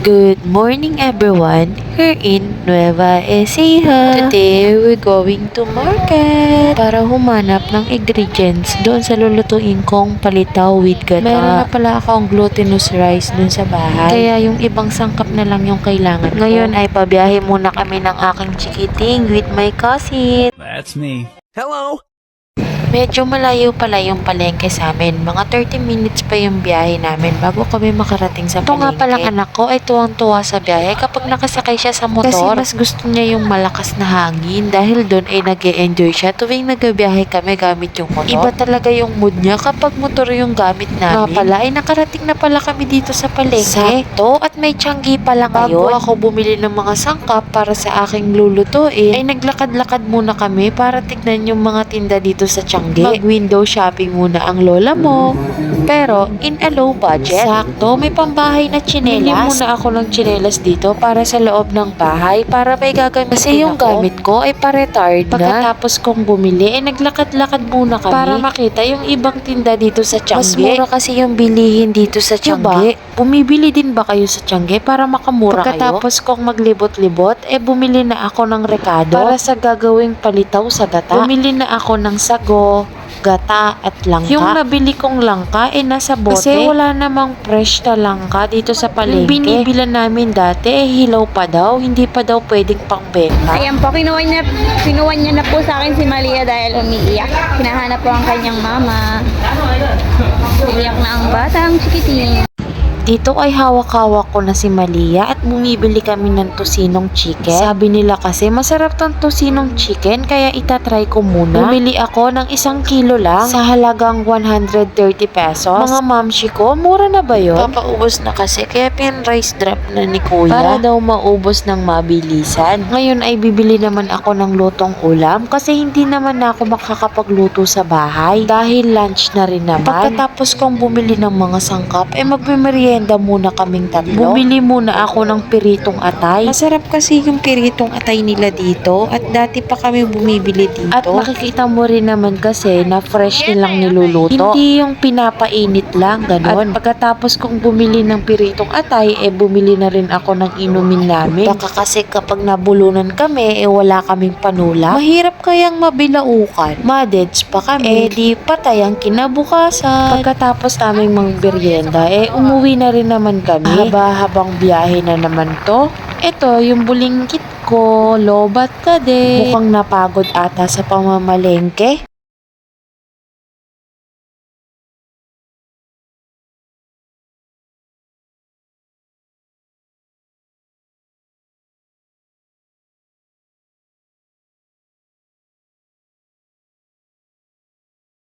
Good morning everyone, here in Nueva Ecija. Today, we're going to market para humanap ng ingredients doon sa lulutuin kong palitaw with gata. Meron na pala akong glutinous rice doon sa bahay, kaya yung ibang sangkap na lang yung kailangan ko. Ngayon ay pabiyahe muna kami ng aking chikiting with my cousin. That's me. Hello! Medyo malayo pala yung palengke sa amin. Mga 30 minutes pa yung biyahe namin bago kami makarating sa palengke. Ito nga palang anak ko ay tuwang-tuwa sa biyahe kapag nakasakay siya sa motor. Kasi mas gusto niya yung malakas na hangin dahil doon ay nag-e-enjoy siya tuwing nagbiyahe kami gamit yung motor. Iba talaga yung mood niya kapag motor yung gamit namin. Nga pala ay nakarating na pala kami dito sa palengke. Sakto at may tiyanggi pala ngayon. Bago ako bumili ng mga sangkap para sa aking lulutuin, ay naglakad-lakad muna kami para tignan yung mga tinda dito sa tiyanggi. Mag-window shopping muna ang lola mo. Pero, in a low budget. Sakto, may pambahay na tsinelas. Bili muna ako ng tsinelas dito para sa loob ng bahay para may gagamitin. Kasi yung gamit ko ay pa-retard na. Pagkatapos kong bumili, ay naglakad-lakad muna kami para makita yung ibang tinda dito sa tiyanggi. Mas mura kasi yung bilihin dito sa tiyanggi. Bumibili din ba kayo sa tiyanggi para makamura Pagkatapos kong maglibot-libot, bumili na ako ng rekado para sa gagawing palitaw sa gata. Bumili na ako ng sago, gata at langka. Yung nabili kong langka nasa bote. Kasi wala namang fresh na langka dito sa palengke. Yung binibilan namin dati hilaw pa daw. Hindi pa daw pwedeng pangbenta. Ayan po, kinuha niya na po sa akin si Malia dahil umiiyak. Hinahanap po ang kanyang mama. Umiiyak na ang batang chikiting. Dito ay hawak-hawak ko na si Malia at bumibili kami ng tosinong chicken. Sabi nila kasi masarap tong tosinong chicken kaya itatry ko muna. Bumili ako ng 1 kilo lang sa halagang 130 pesos. Mga mamshi ko, mura na ba yun? Papaubos na kasi kaya pin-rice drop na ni kuya para daw maubos ng mabilisan. Ngayon ay bibili naman ako ng lutong ulam kasi hindi naman ako makakapagluto sa bahay dahil lunch na rin naman. Pagkatapos kong bumili ng mga sangkap, magmimerienda muna kaming tatlo. Bumili muna ako ng piritong atay. Masarap kasi yung piritong atay nila dito at dati pa kami bumibili dito. At makikita mo rin naman kasi na fresh nilang niluluto. Hindi yung pinapainit lang, ganun. At pagkatapos kong bumili ng piritong atay, bumili na rin ako ng inumin namin. Baka kasi kapag nabulunan kami, wala kaming panula. Mahirap kayang mabilaukan. Madeds pa kami. Di patay ang kinabukasan. Pagkatapos naming magmerienda, umuwi na rin naman kami. Habang biyahe na naman to. Ito, yung bulingkit ko, lobat ka din. Mukhang napagod ata sa pamamalengke.